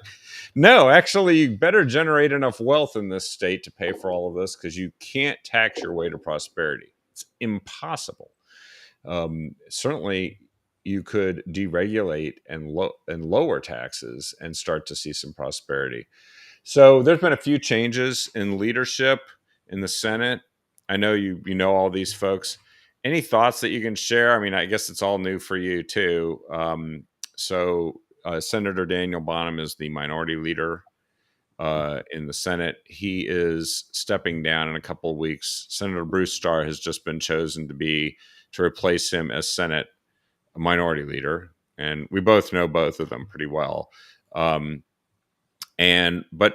no, actually, you better generate enough wealth in this state to pay for all of this because you can't tax your way to prosperity. It's impossible. Certainly, you could deregulate and lower taxes and start to see some prosperity. So there's been a few changes in leadership in the Senate. I know you know all these folks. Any thoughts that you can share? I mean, I guess it's all new for you too. Senator Daniel Bonham is the minority leader in the Senate. He is stepping down in a couple of weeks. Senator Bruce Starr has just been chosen to replace him as Senate minority leader, and we both know both of them pretty well. But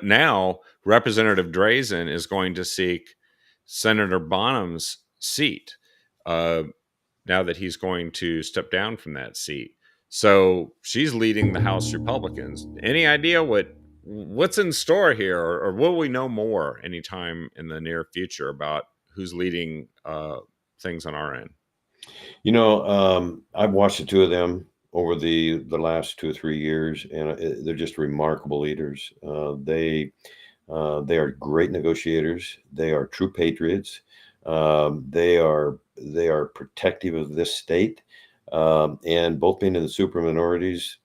now Representative Drazen is going to seek Senator Bonham's seat now that he's going to step down from that seat. So she's leading the House Republicans. Any idea what's in store here, or will we know more anytime in the near future about who's leading things on our end? I've watched the two of them over the last 2 or 3 years, and they're just remarkable leaders. They are great negotiators. They are true patriots. They are protective of this state, and both being in the super minorities,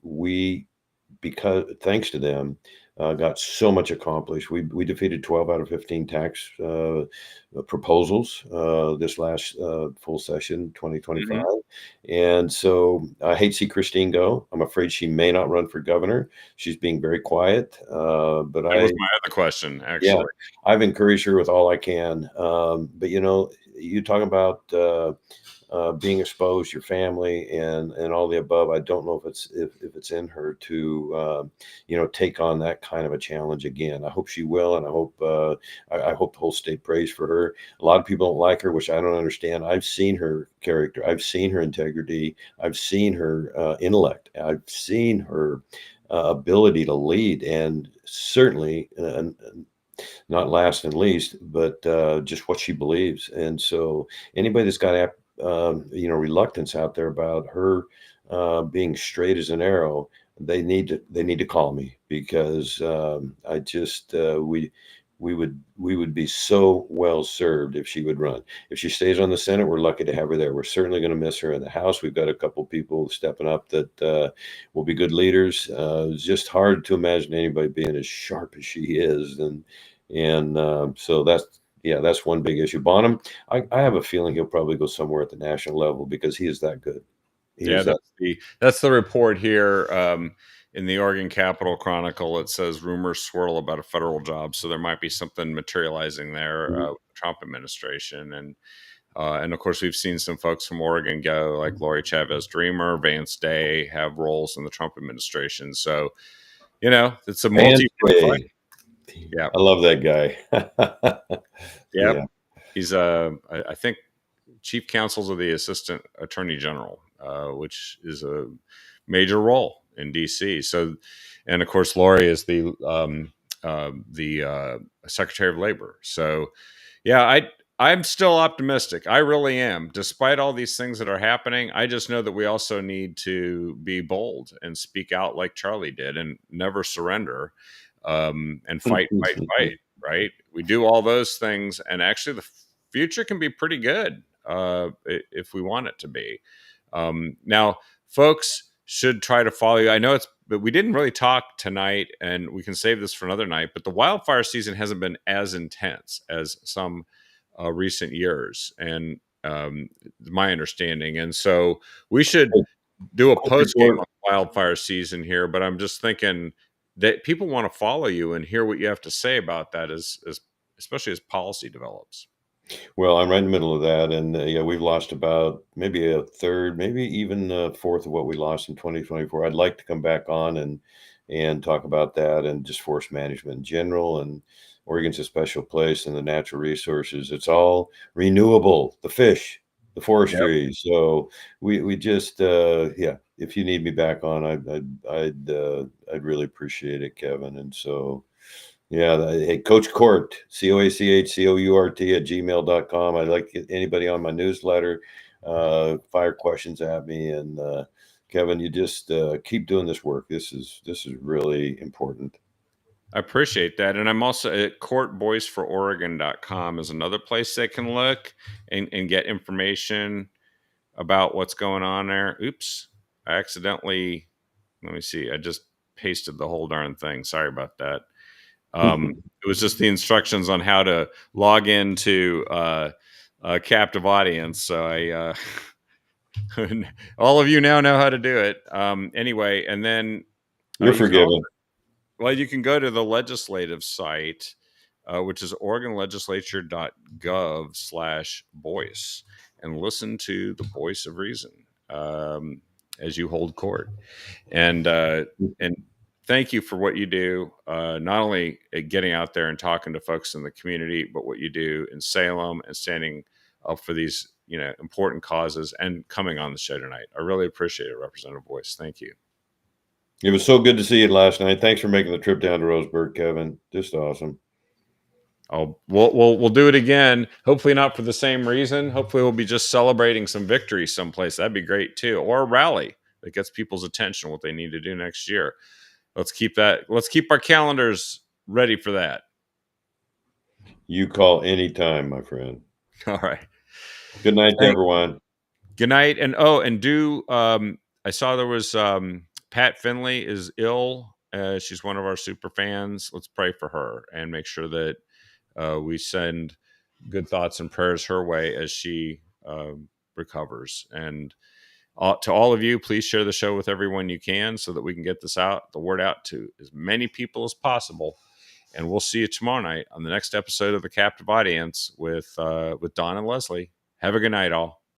because thanks to them, got so much accomplished. We defeated 12 out of 15 tax proposals this last full session, 2025. Mm-hmm. And so I hate to see Christine go. I'm afraid she may not run for governor. She's being very quiet. But That was my other question, actually. Yeah, I've encouraged her with all I can. But you talk about being exposed, your family, and all the above. I don't know if it's in her to take on that kind of a challenge again. I hope she will, and I hope the whole state prays for her. A lot of people don't like her, which I don't understand. I've seen her character, I've seen her integrity, I've seen her intellect, I've seen her ability to lead, and certainly. Not last and least, but just what she believes. And so anybody that's got reluctance out there about her being straight as an arrow, they need to call me, because I just we would be so well served if she would run. If she stays on the Senate, we're lucky to have her there. We're certainly going to miss her in the House. We've got a couple people stepping up that will be good leaders. It's just hard to imagine anybody being as sharp as she is, and so that's one big issue. Bonham, I have a feeling he'll probably go somewhere at the national level because he is that good. He Yeah, is that. that's the report here. In the Oregon Capitol Chronicle, it says rumors swirl about a federal job, so there might be something materializing there with the Trump administration, and of course we've seen some folks from Oregon go, like Lori Chavez Dreamer, Vance Day, have roles in the Trump administration. So it's a Vance multi-front fight. Day. Yeah, I love that guy. yeah, Yeah. he's I think chief counsel of the assistant attorney general, which is a major role in DC. So, and of course, Lori is the Secretary of Labor. So, yeah, I'm still optimistic. I really am. Despite all these things that are happening, I just know that we also need to be bold and speak out like Charlie did, and never surrender, and fight, fight, fight. Right? We do all those things, and actually, the future can be pretty good if we want it to be. Now, folks should try to follow you. I know but we didn't really talk tonight, and we can save this for another night. But the wildfire season hasn't been as intense as some recent years, and my understanding. And so we should do a post game on wildfire season here. But I'm just thinking that people want to follow you and hear what you have to say about that, as especially as policy develops. Well, I'm right in the middle of that, and yeah, we've lost about maybe a third, maybe even a fourth of what we lost in 2024. I'd like to come back on and talk about that and just forest management in general. And Oregon's a special place, and the natural resources. It's all renewable. The fish, the forestry. So we just yeah. If you need me back on, I'd really appreciate it, Kevin. And so. Yeah, hey, Coach Court, COACHCOURT at gmail.com. I'd like anybody on my newsletter, fire questions at me. And Kevin, you just keep doing this work. This is really important. I appreciate that. And I'm also at courtboysfororegon.com is another place they can look and get information about what's going on there. Oops, I accidentally, let me see, I just pasted the whole darn thing. Sorry about that. It was just the instructions on how to log into a captive audience. So I, all of you now know how to do it. Anyway, and then You're forgiven. Well, you can go to the legislative site, which is oregonlegislature.gov/voice, and listen to the voice of reason as you hold court. And thank you for what you do, not only at getting out there and talking to folks in the community, but what you do in Salem and standing up for these important causes and coming on the show tonight. I really appreciate it, Representative Boyce. Thank you. It was so good to see you last night. Thanks for making the trip down to Roseburg, Kevin. Just awesome. Oh, we'll do it again. Hopefully not for the same reason. Hopefully we'll be just celebrating some victory someplace. That'd be great too. Or a rally that gets people's attention, what they need to do next year. Let's keep our calendars ready for that. You call anytime, my friend. All right. Good night, everyone. Good night. And I saw there was Pat Finley is ill. She's one of our super fans. Let's pray for her and make sure that we send good thoughts and prayers her way as she recovers. And to all of you, please share the show with everyone you can so that we can get the word out to as many people as possible. And we'll see you tomorrow night on the next episode of The Captive Audience with Don and Leslie. Have a good night, all.